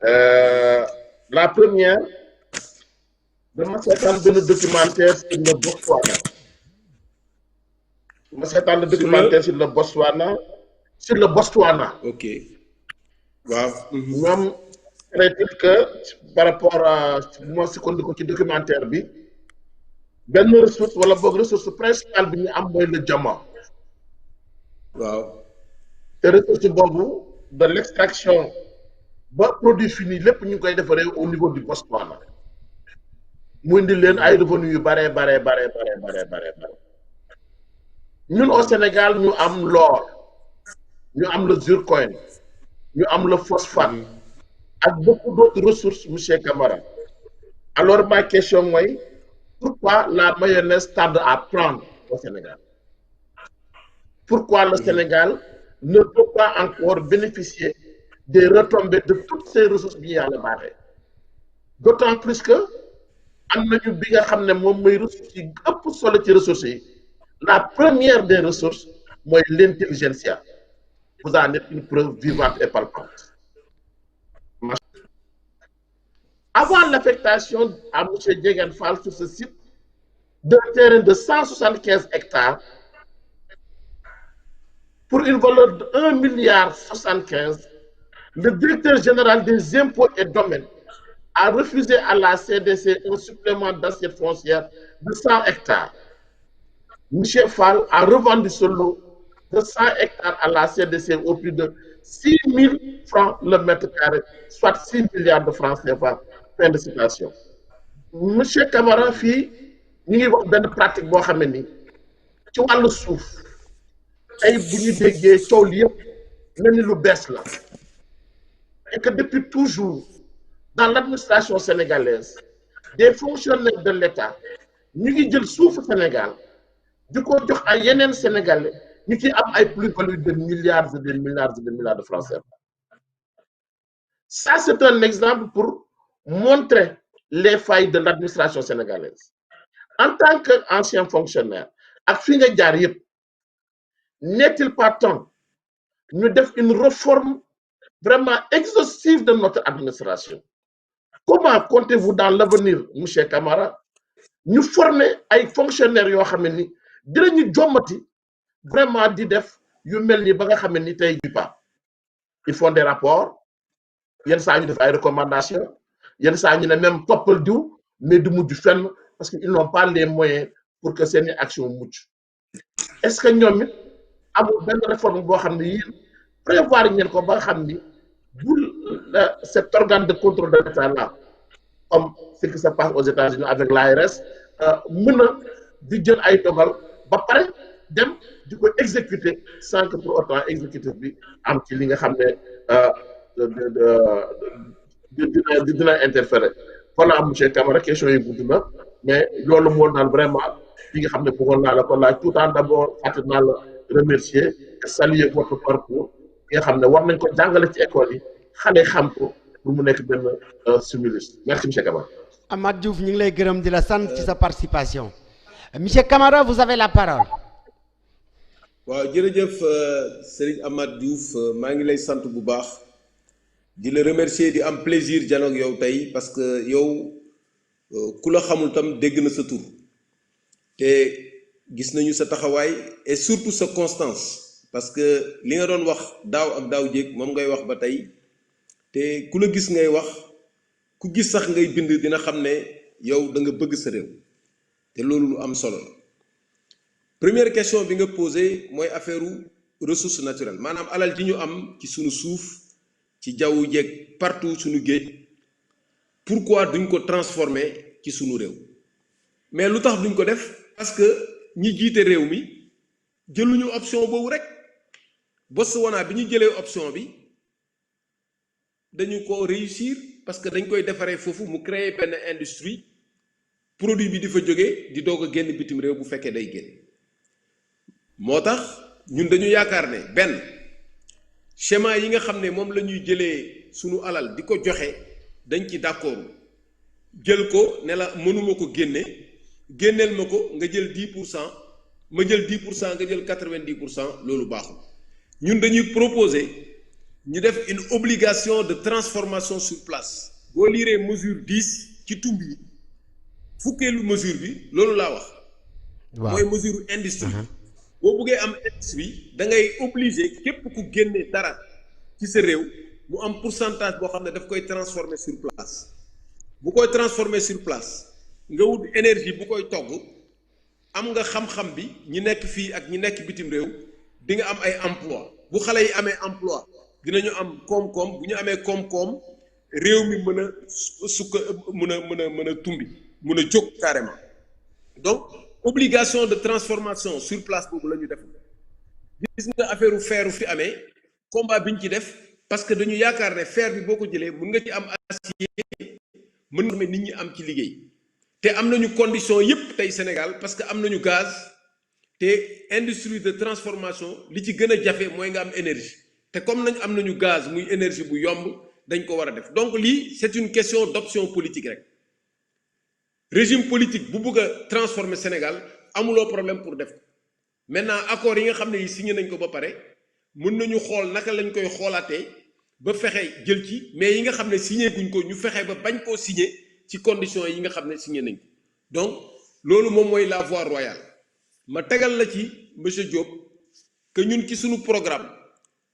Euh, la première, dama seetaan benn documentaire sur le Botswana. dama seetaan le sur le. documentaire sur le Botswana. Sur le Botswana. Ok. Waaw. ñoom traité que par rapport à bu ma sukkandiku ci documentaire bi benn ressource wala boog ressource principale bi ñu am mooy le diamant. Waaw. te ressource boobu de l' extraction ba produit fini lépp ñu ngi koy defaree au niveau du Botswana. mu indi leen ay revenus yu bare. ñun au Sénégal ñu am l'or ñu am le zircon ñu am le phosphate ak beaucoup d'autres ressources monsieur Camara. Alors ma question mooy pourquoi la mayonnaise tarde à prendre au Sénégal? Pourquoi le Sénégal ne peut pas encore bénéficier des retombées de toutes ces ressources bi yàlla baaxee? D'autant plus que am nañu bi nga xam ne moom mooy ressources yi ëpp solo ci ressources yi. La première des ressources, moi, l'intelligentsia. Vous en êtes une preuve vivante et palpable. Avant l'affectation à M. Dieguenfal sur ce site, d'un terrain de 175 hectares, pour une valeur de 1,75 milliard, le directeur général des impôts et domaines a refusé à la CDC un supplément d'assiette foncière de 100 hectares. Michel Fall a revendu ce lot de 100 hectares à la CDC au prix de 6 000 francs le mètre carré, soit 6 milliards de francs CFA. Fin de citation. Monsieur Camara fii ñu ngi wax benn pratique boo xam ne ni ci wàllu suuf tey bu ñu déggee coow li yëpp mel ni lu bees la et que depuis toujours dans l'administration sénégalaise des fonctionnaires de l'État ñu ngi jël suufu Sénégal di ko jox ay yeneen Sénégalais ñu ci am ay plus-value de milliards et de milliards et de milliards de francs CFA. Ça c'est un exemple pour montrer les failles de l'administration sénégalaise. En tant qu'ancien fonctionnaire ak fi nga jaar yëpp n'est-il pas temps ñu def une réforme vraiment exhaustive de notre administration? Comment comptez-vous dans l'avenir, monsieur Camara, ñu former ay fonctionnaires yoo xam ne ni dinañu jommati vraiment di def yu mel ni ba nga xam ne ni tey jii pas ils font des rapports yenn saa ñu def ay recommandations yenn saa ñu ne même toppal diw mais du mujj fenn parce que ils n'ont pas les moyens pour que seeni action mucc. Est-ce que ñoom it amul benn réforme boo xam ne yéen prévoir ngeen ko ba nga xam ni bu cet organe de contrôle de l'État là comme ce qui se passe aux États-Unis avec l'ARS mën a di jël ay dogal ba pare dem di ko exécuter sans que pour autant exécutif bi am ci li nga xam ne dina interférer. Voilà monsieur Camara question yi gudd na mais loolu moo daal vraiment li nga xam ne bëggoon naa la ko laaj tout en d'abord fàttali naa la remercier et saluer votre parcours nga xam ne war nañ ko jàngale ci école yi xale xam ko pour mu nekk benn stimulus. Merci monsieur Camara. Amath Diouf ñu ngi lay gërëm di la sant ci sa participation. Monsieur Camara, vous avez la parole. waaw jërëjëf Serigne Amath Diouf maa ngi lay sant bu baax di la remercier di am plaisir janoog yow tey parce que yow ku la xamul tam dégg na sa tur te gis nañu sa taxawaay et surtout sa constance parce que li nga doon wax daaw ak daaw jéeg moom ngay wax ba tey te ku la gis ngay wax ku gis sax ngay bind dina xam ne yow da nga bëgg sa réew te loolu lu am solo la. Première question bi nga posé mooy affaire ressources naturelles maanaam alal ji ñu am ci sunu suuf ci jaww jeeg partout sunu géej pourquoi duñ ko transformer ci sunu réew mais lu tax duñ ko def parce que ñi jiite réew mi jëluñu option boobu rek Botswana bi ñu jëlee option bi dañu ko réussir parce que dañ koy defaree foofu mu créer benn industrie produit bi di fa jógee di doog a génn bitim réew bu fekkee day génn. moo tax ñun dañu yaakaar ne benn schéma yi nga xam ne moom la ñuy jëlee sunu alal di ko joxe dañ ci d'accord jël ko ne la mënuma ko génneel ma ko nga jël 10% ma jël 10% nga jël 90% loolu baaxul ñun dañuy proposer ñu def une obligation de transformation sur place boo liiree mesure 10 ci tumb yi fukkeelu mesure bi loolu laa wax mooy mesure industrie boo buggee am industrie da ngay obligé képp ku génne dara ci sa réew mu am pourcentage boo xam ne daf koy transformer sur place bu koy transformer sur place nga wut énergie bu koy togg am nga xam-xam bi ñi nekk fii ak ñi nekk bitim réew di nga am ay emploi bu xale yi amee emploi dinañu am koom-koom bu ñu amee koom-koom réew mi mën a sukka mën a tumbi mën a jóg carrément donc obligation de transformation sur place boobu la ñu def gis nga affaire feeru fi amee combat bi ñu ci def parce que dañu yaakaar ne fer bi boo ko jëlee mën nga ci am acier mën nga nit ñi am ci liggéey te am nañu condition yépp tey Sénégal parce que am nañu gaz te industrie de transformation li ci gën a jafe mooy nga am énergie te comme am nañu gaz muy énergie bu yomb dañ ko war a def donc lii c'est une question d'option politique rek régime politique bu bëgg a transformer Sénégal amuloo problème pour def maintenant accord yi nga xam ne yi signé nañ ko ba pare mën nañu xool naka lañ koy xoolaatee ba fexe jël ci mais yi nga xam ne signé guñ ko ñu fexe ba bañ koo signé ci conditions yi nga xam ne signé nañ ko donc loolu moom mooy la voie royale ma tegal la ci monsieur Diop que ñun ci suñu programme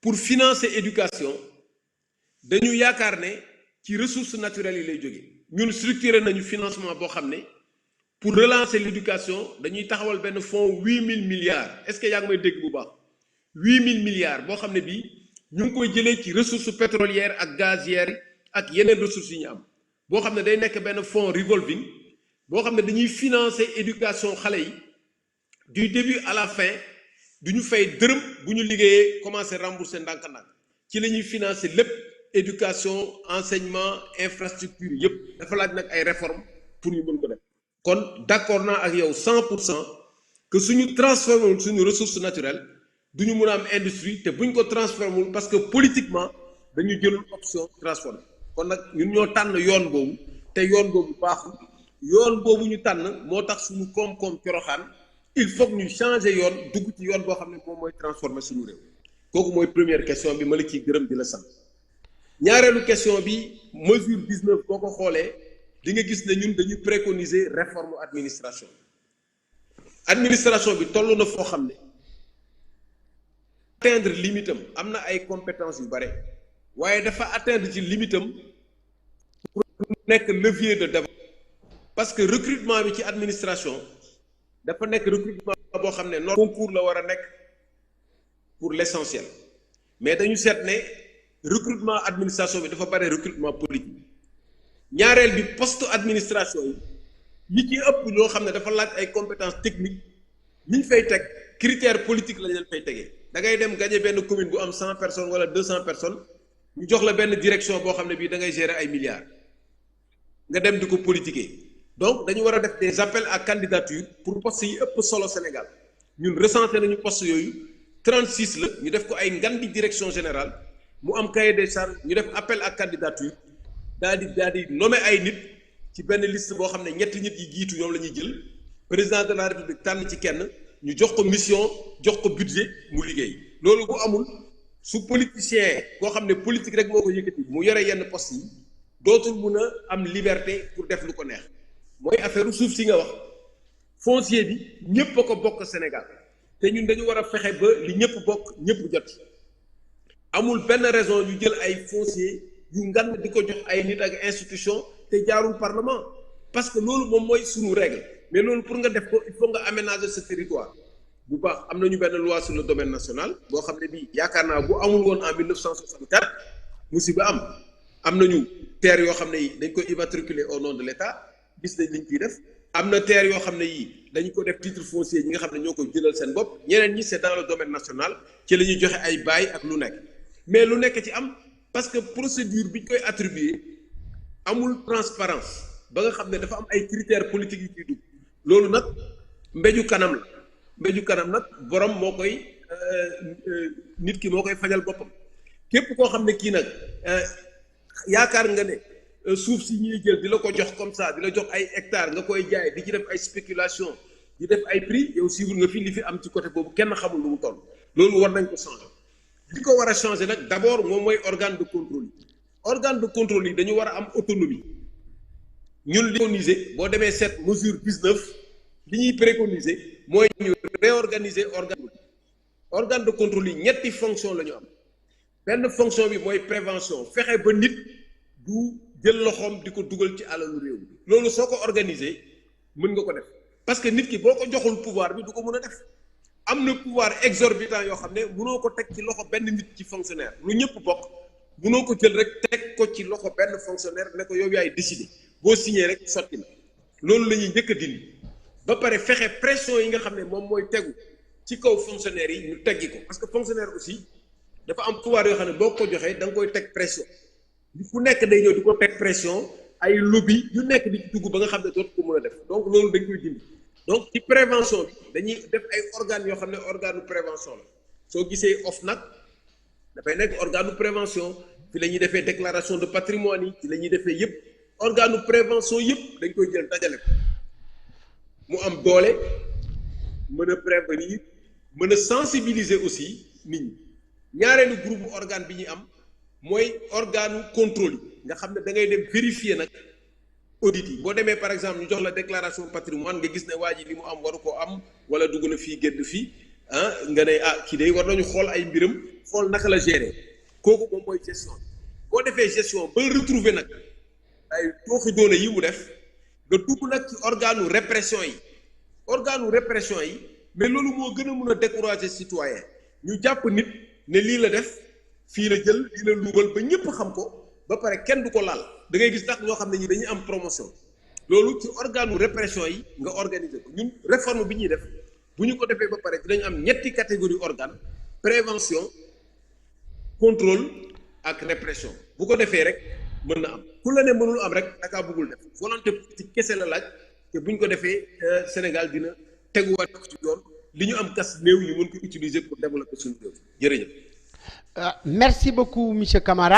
pour financer éducation dañu yaakaar ne ci ressources naturelles yi lay jóge ñun structuré nañu financement boo xam ne pour relancer l'éducation dañuy taxawal benn fonds 8000 milliards est-ce que yaa ngi may dégg bu baax 8000 milliards boo xam ne bii ñu ngi koy jëlee ci ressources pétrolières ak gazières ak yeneen ressources yi ñu am boo xam ne day nekk benn fonds revolving boo xam ne dañuy financer éducation xale yi du début à la fin du ñu fay dërëm bu ñu liggéeyee commencer rembourser ndànk-ndànk ci la ñuy financer lépp éducation enseignement infrastructure yépp dafa laaj nag ay réformes pour ñu mën ko def kon d'accord naa ak yow 100% que suñu transformé suñu ressource naturelle du ñu mën a am industrie te buñ ko transformé parce que politiquement dañu jëlul option transformé kon nag ñun ñoo tànn yoon boobu te yoon boobu baaxul yoon boobu ñu tànn moo tax suñu koom-koom coroxaan il faut que ñu changer yoon dugg ci yoon boo xam ne moom mooy transformer suñu réew kooku mooy première question bi ma la ciy gërëm di la sant ñaareelu question bi mesure 19 boo ko xoolee di nga gis ne ñun dañuy préconiser réforme administration bi toll na foo xam ne atteindre limitam am na ay compétences yu bare waaye dafa atteindre ci limitam pour nekk levier de développement parce que recrutement bi ci administration dafa nekk recrutement boo xam ne non concours la war a nekk pour l'essentiel mais dañu seet ne recrutement administration bi dafa bare recrutement politique ñaareel bi poste administration yi ci ëpp loo xam ne dafa laaj ay compétences techniques ñi ñu fay teg critères politiques lañ leen fay tegee da ngay dem gagner benn commune bu am 100 personnes wala 200 personnes ñu jox la benn direction boo xam ne bii da ngay gérer ay milliards nga dem di ko politiquer donc dañu war a def des appels à candidature pour postes yi ëpp solo Sénégal ñun recensé nañu postes yooyu 36 la ñu def ko ay ngandi direction générale mu am cahier des charges ñu def appel à candidature daal di nommer ay nit ci benn liste boo xam ne ñetti nit yi jiitu ñoom la ñuy jël président de la république tànn ci kenn ñu jox ko mission jox ko budget mu liggéey loolu bu amul su politicien koo xam ne politique rek moo ko yëkkati mu yore yenn postes yi dootul mun a am liberté pour def lu ko neex mooy affaire suuf si nga wax foncier bi ñëpp a ko bokk Sénégal te ñun dañu war a fexe ba li ñëpp bokk ñëpp jot amul benn raison ñu jël ay foncier yu ngan di ko jox ay nit ak institution te jaarul parlement parce que loolu moom mooy suñu règle mais loolu pour nga def ko il faut nga aménager ce territoire bu baax am nañu benn loi sur le domaine national boo xam ne bii yaakaar naa bu amul woon en 1964 musiba am nañu terre yoo xam ne yi dañ koy immatriculer au nom de l'État gis nañ liñ ciy def am na terre yoo xam ne yii dañu ko def titre foncier ñi nga xam ne ñoo koy jëlal seen bopp ñeneen ñi c'est dans le domaine national ci la ñuy joxe ay bail ak lu nekk mais lu nekk ci am parce que procédure bi ñu koy attribuer amul transparence ba nga xam ne dafa am ay critères politiques yu ciy dugg loolu nag mbéju kanam nag borom moo koy nit ki moo koy fajal boppam képp koo xam ne kii nag yaakaar nga ne suuf si ñuy jël di la ko jox comme ça di la jox ay hectares nga koy jaay di ci def ay spéculation di def ay prix yow suivre nga fi li fi am ci côté boobu kenn xamul lu mu toll loolu war nañ ko changer li ko war a changer nag d'abord moom mooy organe de contrôle yi organe de contrôle yi dañu war a am autonomie ñun li préconiser boo demee seet mesure 19 li ñuy préconiser mooy ñu réorganiser organe de contrôle yi ñetti fonction la ñu am benn fonction bi mooy prévention fexe ba nit du jël loxoom di ko dugal ci alalu réew mi loolu soo ko organiser mën nga ko def parce que nit ki boo ko joxul pouvoir bi du ko mën a def am na pouvoir exorbitant yoo xam ne mënoo ko teg ci loxo benn nit ci fonctionnaire lu ñëpp bokk mënoo ko jël rek teg ko ci loxo benn fonctionnaire ne ko yow yaay décider boo signé rek sotti na loolu la ñuy njëkk a dindi ba pare fexe pression yi nga xam ne moom mooy tegu ci kaw fonctionnaire yi ñu teggi ko parce que fonctionnaire aussi dafa am pouvoir yoo xam ne boo ko joxee da nga koy teg pression fu nekk day ñëw di ko teg pression ay lobby yu nekk di dugg ba nga xam ne dootu ko mën a def donc loolu dañ koy dindi donc ci prévention bi dañuy def ay organes yoo xam ne organe de prévention la soo gisee OFNAC dafay nekk organe de prévention fi la ñuy defee déclaration de patrimoine yi ci la ñuy defee yëpp organe de prévention yëpp dañ koy jël dajale ko mu am doole mën a prévenir mën a sensibiliser aussi nit ñi ñaareelu groupe organe bi ñuy am mooy organe contrôle yi nga xam ne da ngay dem vérifier nag audit yi boo demee par exemple ñu jox la déclaration patrimoine nga gis ne waa ji li mu am waru ko am wala dugg na fii génn fii ah nga ne ah kii day war nañu xool ay mbiram xool naka la gérer kooku moom mooy gestion boo defee gestion ba retrouver nag ay tooxi doone yi mu def nga dugg nag ci organe répression yi mais loolu moo gën a mun a décourager citoyen ñu jàpp nit ne lii la def fii la jël lii la luubal ba ñëpp xam ko ba pare kenn du ko laal da ngay gis nag ñoo xam ne ñi dañuy am promotion loolu ci organe répression yi nga organiser ko ñun réforme bi ñuy def bu ñu ko defee ba pare dinañ am ñetti catégorie organe prévention contrôle ak répression bu ko defee rek mën na am ku la ne mënul am rek dakaa bëggul def volonté politique kese la laaj te bu ñu ko defee Sénégal dina teguwaat ci yoon li ñu am kas néew ñu mën ko utiliser pour développer suñu réew jërëjëf. Merci beaucoup monsieur Camara.